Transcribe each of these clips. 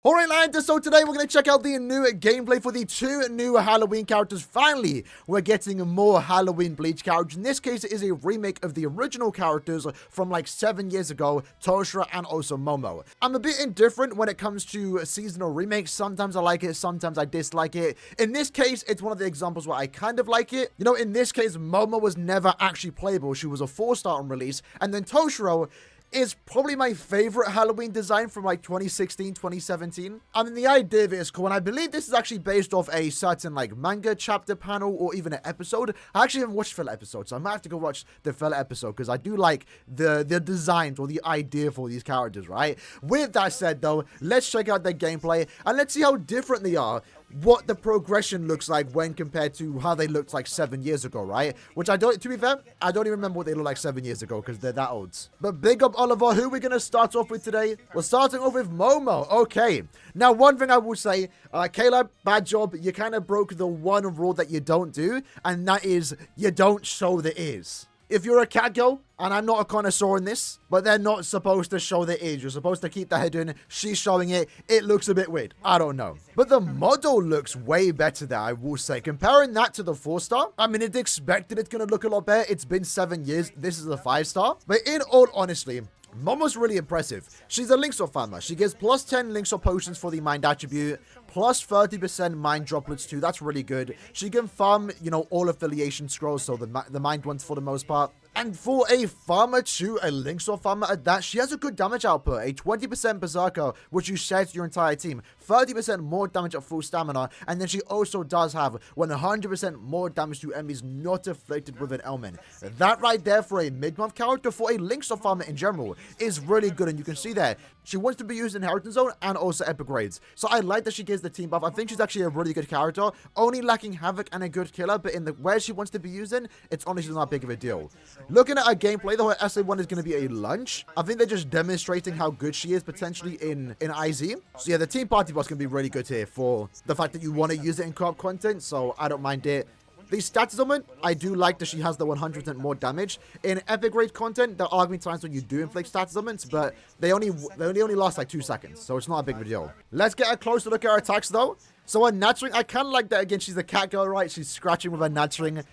Alright lads, so today we're going to check out the new gameplay for the two new Halloween characters. Finally, we're getting more Halloween Bleach characters. In this case, it is a remake of the original characters from like 7 years ago, TOSHIRO and also Momo. I'm a bit indifferent when it comes to seasonal remakes. Sometimes I like it, sometimes I dislike it. In this case, it's one of the examples where I kind of like it. You know, in this case, Momo was never actually playable. She was a 4-star on release. And then TOSHIRO is probably my favorite Halloween design from like 2016, 2017. I mean, the idea of it is cool, and I believe this is actually based off a certain like manga chapter panel or even an episode. I actually haven't watched filler episodes, so I might have to go watch the filler episode because I do like the designs or the idea for these characters, right? With that said though, let's check out their gameplay and let's see how different they are. What the progression looks like when compared to how they looked like 7 years ago, right? Which I don't, to be fair, I don't even remember what they looked like 7 years ago because they're that old. But big up Oliver. Who are we going to start off with today? We're starting off with Momo. Okay. Now, one thing I will say, KLAB, bad job. You kind of broke the one rule that you don't do, and that is you don't show the ears. If you're a cat girl, and I'm not a connoisseur in this, but they're not supposed to show the ears. You're supposed to keep the head in. She's showing it. It looks a bit weird. I don't know. But the model looks way better there, I will say. Comparing that to the 4-star, I mean, it's expected it's going to look a lot better. It's been 7 years. This is a 5-star. But in all honesty, Momo's really impressive. She's a Linksword farmer. She gets plus 10 Linksword potions for the mind attribute, plus 30% mind droplets too. That's really good. She can farm, you know, all affiliation scrolls, so the mind ones for the most part. And for a farmer too, a Linksword farmer at that, she has a good damage output. A 20% Berserker, which you share to your entire team. 30% more damage at full stamina. And then she also does have 100% more damage to enemies not afflicted with an ailment. That right there for a mid-month character, for a Linksword farmer in general, is really good. And you can see there, she wants to be used in Inheritance Zone and also Epic Raids. So I like that she gives the team buff. I think she's actually a really good character. Only lacking Havoc and a good killer, but in the where she wants to be used in, it's honestly not big of a deal. Looking at her gameplay, though, her SA1 is going to be a lunch. I think they're just demonstrating how good she is potentially in IZ. So yeah, the team party boss can be really good here for the fact that you want to use it in co-op content. So I don't mind it. The stats element, I do like that she has the 100% more damage. In epic raid content, there are going to be times when you do inflict stats elements, but they only last like 2 seconds, so it's not a big deal. Let's get a closer look at her attacks though. So her Natring, I kind of like that. Again, she's a cat girl, right? She's scratching with her Natring.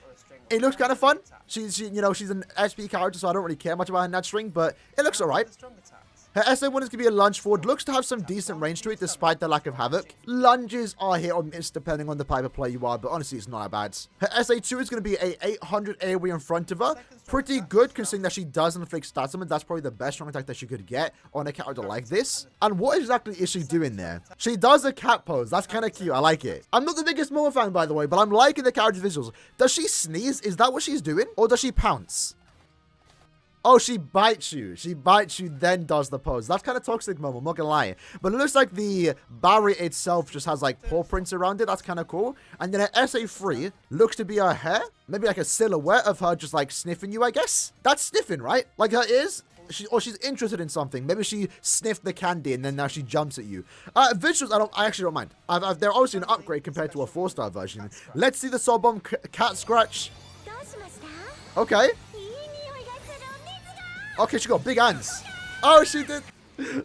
It looks kind of fun. She's you know, she's an SP character, so I don't really care much about her Natring, but it looks alright. Her SA1 is going to be a lunge forward. Looks to have some decent range to it, despite the lack of Havoc. Lunges are hit or miss, depending on the type of player you are, but honestly, it's not that bad. Her SA2 is going to be a 800 AoE in front of her. Pretty good, considering that she does inflict stats summon. That's probably the best strong attack that she could get on a character like this. And what exactly is she doing there? She does a cat pose. That's kind of cute. I like it. I'm not the biggest Momo fan, by the way, but I'm liking the character visuals. Does she sneeze? Is that what she's doing? Or does she pounce? Oh, she bites you. She bites you, then does the pose. That's kind of toxic, Momo, I'm not gonna lie. But it looks like the barrier itself just has like paw prints around it. That's kind of cool. And then her SA3 looks to be her hair. Maybe like a silhouette of her just like sniffing you, I guess. That's sniffing, right? Like her ears. She's interested in something. Maybe she sniffed the candy and then now she jumps at you. Visuals, I actually don't mind. They're obviously an upgrade compared to a 4-star version. Let's see the Soul Bomb cat scratch. Okay. Okay, she got big hands. Oh, she did.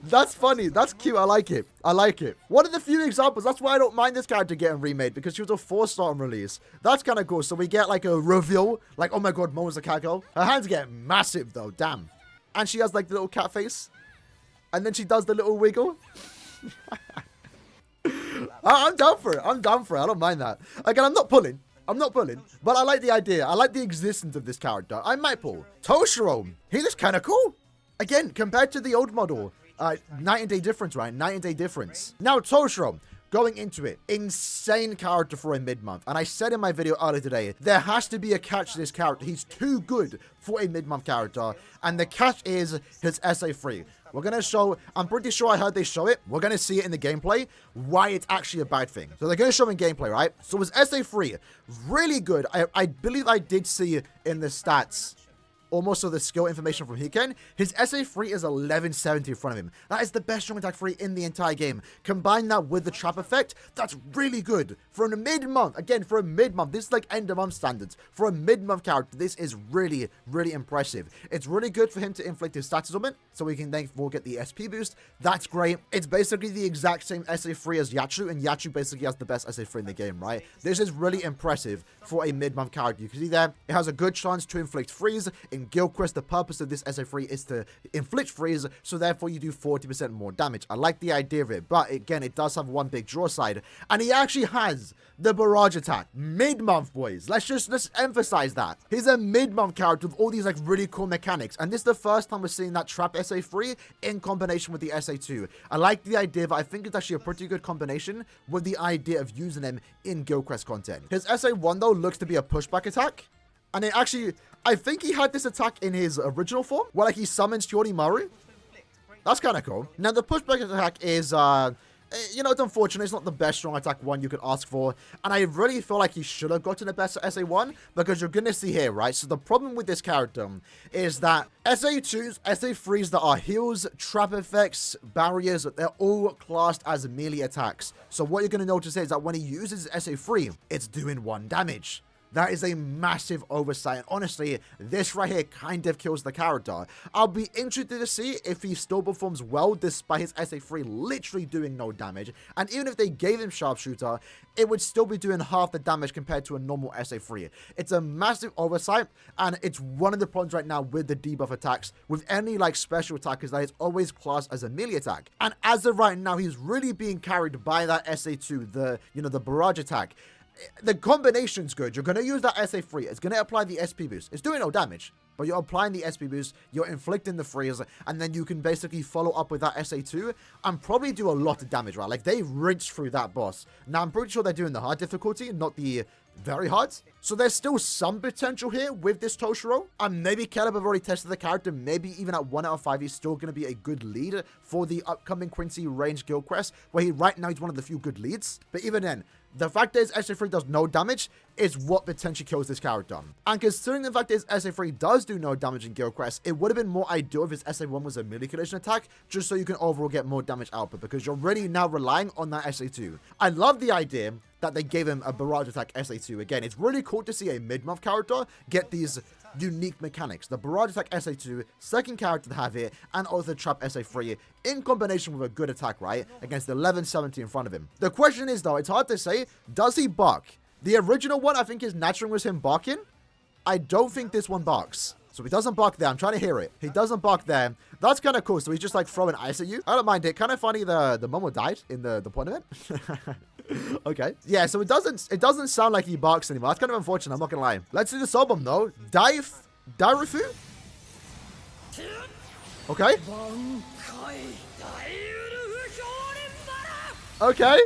That's funny. That's cute. I like it. I like it. One of the few examples. That's why I don't mind this character getting remade, because she was a 4-star on release. That's kind of cool. So we get like a reveal. Like, oh my god, Momo's a cat girl. Her hands get massive though. Damn. And she has like the little cat face. And then she does the little wiggle. I'm down for it. I'm down for it. I don't mind that. Again, I'm not pulling, but I like the idea. I like the existence of this character. I might pull. TOSHIRO, he looks kind of cool. Again, compared to the old model, night and day difference, right? Night and day difference. Now, TOSHIRO, going into it, insane character for a mid-month. And I said in my video earlier today, there has to be a catch to this character. He's too good for a mid-month character. And the catch is his SA3. We're going to show, I'm pretty sure I heard they show it. We're going to see it in the gameplay, why it's actually a bad thing. So they're going to show in gameplay, right? So his SA3, really good. I believe I did see it in the stats. almost so the skill information from Hiken, his SA3 is 1170 in front of him. That is the best strong attack 3 in the entire game. Combine that with the trap effect, that's really good. For a mid-month, again, for a mid-month, this is like end-of-month standards. For a mid-month character, this is really, really impressive. It's really good for him to inflict his status augment, so we can therefore get the SP boost. That's great. It's basically the exact same SA3 as Yachu, and Yachu basically has the best SA3 in the game, right? This is really impressive for a mid-month character. You can see there, it has a good chance to inflict freeze. In Guild Quest, the purpose of this SA3 is to inflict freeze, so therefore you do 40% more damage. I like the idea of it, but again, it does have one big draw side, and he actually has the barrage attack. Mid-month, boys. Let's emphasize that. He's a mid-month character with all these like really cool mechanics, and this is the first time we're seeing that trap SA3 in combination with the SA2. I like the idea, but I think it's actually a pretty good combination with the idea of using him in Guild Quest content. His SA1 though looks to be a pushback attack, and it actually, I think he had this attack in his original form, where like he summons Kyorimaru. That's kind of cool. Now the pushback attack is, you know, it's unfortunate. It's not the best strong attack one you could ask for. And I really feel like he should have gotten the best SA1, because you're going to see here, right? So the problem with this character is that SA2s, SA3s that are heals, trap effects, barriers, they're all classed as melee attacks. So what you're going to notice is that when he uses SA3, it's doing 1 damage. That is a massive oversight, and honestly, this right here kind of kills the character. I'll be interested to see if he still performs well despite his SA3 literally doing no damage, and even if they gave him Sharpshooter, it would still be doing half the damage compared to a normal SA3. It's a massive oversight, and it's one of the problems right now with the debuff attacks, with any like special attack, is that it's always classed as a melee attack. And as of right now, he's really being carried by that SA2, the barrage attack. The combination's good. You're going to use that SA3. It's going to apply the SP boost. It's doing no damage, but you're applying the SP boost, you're inflicting the freeze, and then you can basically follow up with that SA2 and probably do a lot of damage, right? Like, they rinsed through that boss. Now, I'm pretty sure they're doing the hard difficulty, not the very hard. So there's still some potential here with this Toshiro. And maybe KLAB have already tested the character. Maybe even at 1 out of 5, he's still going to be a good lead for the upcoming Quincy Range Guild Quest, where right now he's one of the few good leads. But even then, the fact that his SA3 does no damage is what potentially kills this character. And considering the fact that his SA3 does do no damage in Guild Quest, it would have been more ideal if his SA1 was a melee collision attack, just so you can overall get more damage output, because you're really now relying on that SA2. I love the idea that they gave him a barrage attack SA2. Again, it's really cool to see a mid-month character get these unique mechanics. The barrage attack SA2, second character to have it, and also trap SA3 in combination with a good attack, right? Against the 1170 in front of him. The question is though, it's hard to say, does he bark? The original one, I think his natural was him barking. I don't think this one barks. So he doesn't bark there. I'm trying to hear it. He doesn't bark there. That's kind of cool. So he's just like throwing ice at you. I don't mind it. Kind of funny the Momo died in the point of it. Okay. Yeah, so it doesn't sound like he barks anymore. That's kind of unfortunate. I'm not gonna lie. Let's do the soul bomb though. Dairufu? Okay. Okay.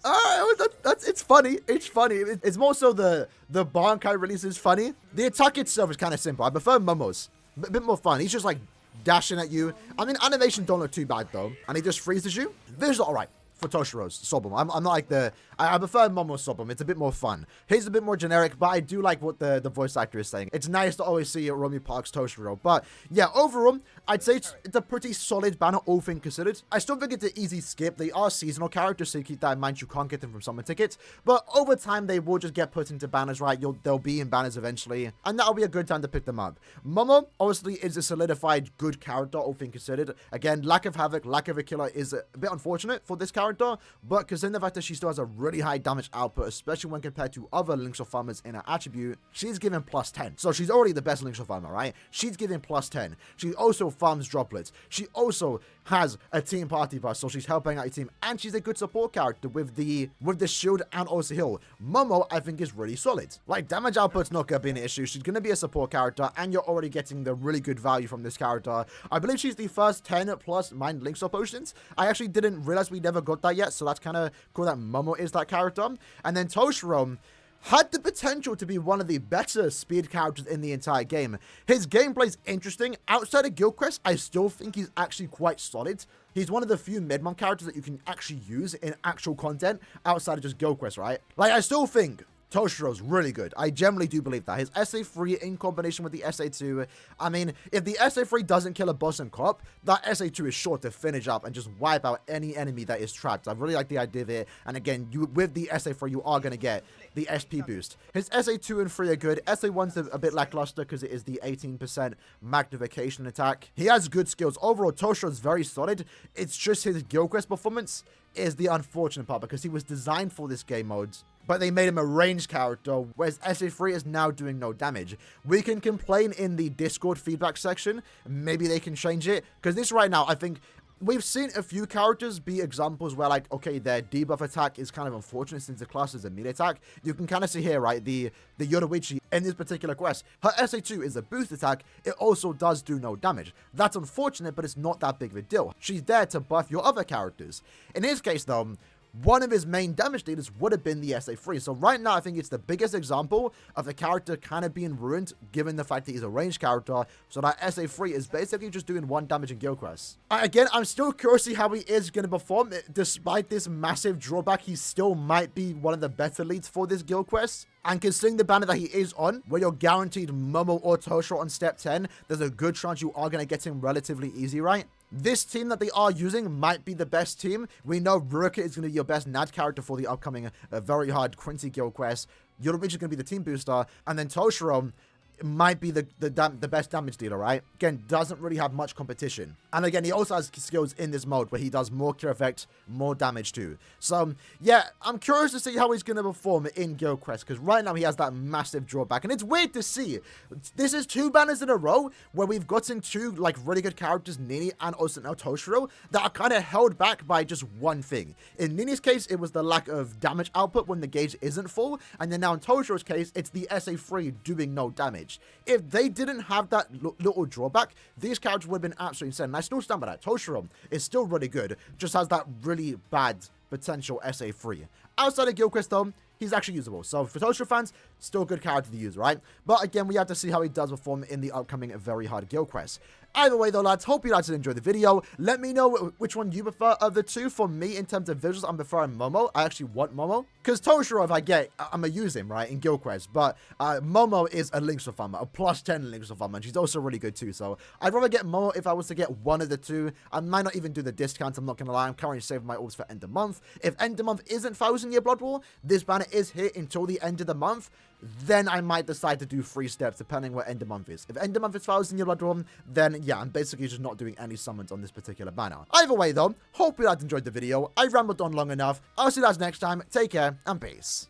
Alright, it's funny. It's funny. It's more so the Bankai release is funny. The attack itself is kind of simple. I prefer Momo's. A bit more fun. He's just like dashing at you. I mean, animation don't look too bad though. And he just freezes you. This is alright for Toshiro's soul bomb. I'm not like I prefer Momo's soul bomb. It's a bit more fun. His a bit more generic, but I do like what the voice actor is saying. It's nice to always see Romy Park's Toshiro. But yeah, overall, I'd say it's a pretty solid banner, all things considered. I still think it's an easy skip. They are seasonal characters, so you keep that in mind. You can't get them from summer tickets. But over time, they will just get put into banners, right? They'll be in banners eventually. And that'll be a good time to pick them up. Momo, obviously, is a solidified good character, all things considered. Again, lack of Havoc, lack of a killer is a bit unfortunate for this character. But considering the fact that she still has a really high damage output, especially when compared to other Links of Farmers in her attribute, she's given plus 10. So she's already the best Links of Farmer, right? She's given plus 10. She also farms droplets. She also has a team party bus, so she's helping out your team, and she's a good support character with the shield and also heal. Momo, I think, is really solid. Like, damage output's not gonna be an issue. She's gonna be a support character, and you're already getting the really good value from this character. I believe she's the first 10 plus mind Links of potions. I actually didn't realize we never got that yet, so that's kind of cool that Momo is that character. And then Toshiro had the potential to be one of the better speed characters in the entire game. His gameplay's interesting. Outside of Guild Quest, I still think he's actually quite solid. He's one of the few mid-month characters that you can actually use in actual content outside of just Guild Quest, right? Like, I still think Toshiro's really good. I generally do believe that. His SA3 in combination with the SA2, I mean, if the SA3 doesn't kill a boss in co-op, that SA2 is sure to finish up and just wipe out any enemy that is trapped. I really like the idea of it. And again, with the SA3, you are going to get the SP boost. His SA2 and 3 are good. SA1's a bit lackluster because it is the 18% magnification attack. He has good skills. Overall, Toshiro's very solid. It's just his Guild Quest performance is the unfortunate part because he was designed for this game mode, but they made him a ranged character, whereas SA3 is now doing no damage. We can complain in the Discord feedback section. Maybe they can change it, because this right now, I think we've seen a few characters be examples where, like, okay, their debuff attack is kind of unfortunate since the class is a melee attack. You can kind of see here, right, the Yoruichi in this particular quest. Her SA2 is a boost attack. It also does do no damage. That's unfortunate, but it's not that big of a deal. She's there to buff your other characters. In his case, though, one of his main damage dealers would have been the SA3. So right now, I think it's the biggest example of the character kind of being ruined, given the fact that he's a ranged character. So that SA3 is basically just doing 1 damage in Guild Quest. Again, I'm still curious to see how he is going to perform. Despite this massive drawback, he still might be one of the better leads for this Guild Quest. And considering the banner that he is on, where you're guaranteed Momo or Toshiro on step 10, there's a good chance you are going to get him relatively easy, right? This team that they are using might be the best team. We know Ruka is going to be your best NAD character for the upcoming very hard Quincy Guild Quest. Yoruichi is going to be the team booster. And then Toshiro might be the best damage dealer, right? Again, doesn't really have much competition. And again, he also has skills in this mode where he does more cure effect, more damage too. So, yeah, I'm curious to see how he's going to perform in Guild Quest, because right now he has that massive drawback. And it's weird to see. This is 2 banners in a row where we've gotten 2, like, really good characters, Nini and also now Toshiro, that are kind of held back by just one thing. In Nini's case, it was the lack of damage output when the gauge isn't full. And then now in Toshiro's case, it's the SA3 doing no damage. If they didn't have that little drawback, these characters would have been absolutely insane. And I still stand by that. Toshiro is still really good, just has that really bad potential SA3. Outside of Guild Quest, though, he's actually usable. So for Toshiro fans, still a good character to use, right? But again, we have to see how he does perform in the upcoming very hard Guild Quest. Either way, though, lads, hope you guys did enjoy the video. Let me know which one you prefer of the 2. For me, in terms of visuals, I'm preferring Momo. I actually want Momo. Because Toshiro, if I get, I'm going to use him, right, in Guild Quest. But Momo is a Link's farmer, a +10 Link's farmer, and she's also really good too. So I'd rather get Momo if I was to get one of the 2. I might not even do the discounts, I'm not going to lie. I'm currently saving my orbs for end of month. If end of month isn't 1000-year Blood War, this banner is hit until the end of the month. Then I might decide to do 3 steps, depending where end of month is. If end of month is 1000-year Blood War, then yeah, I'm basically just not doing any summons on this particular banner. Either way, though, hope you guys enjoyed the video. I rambled on long enough. I'll see you guys next time. Take care, and peace.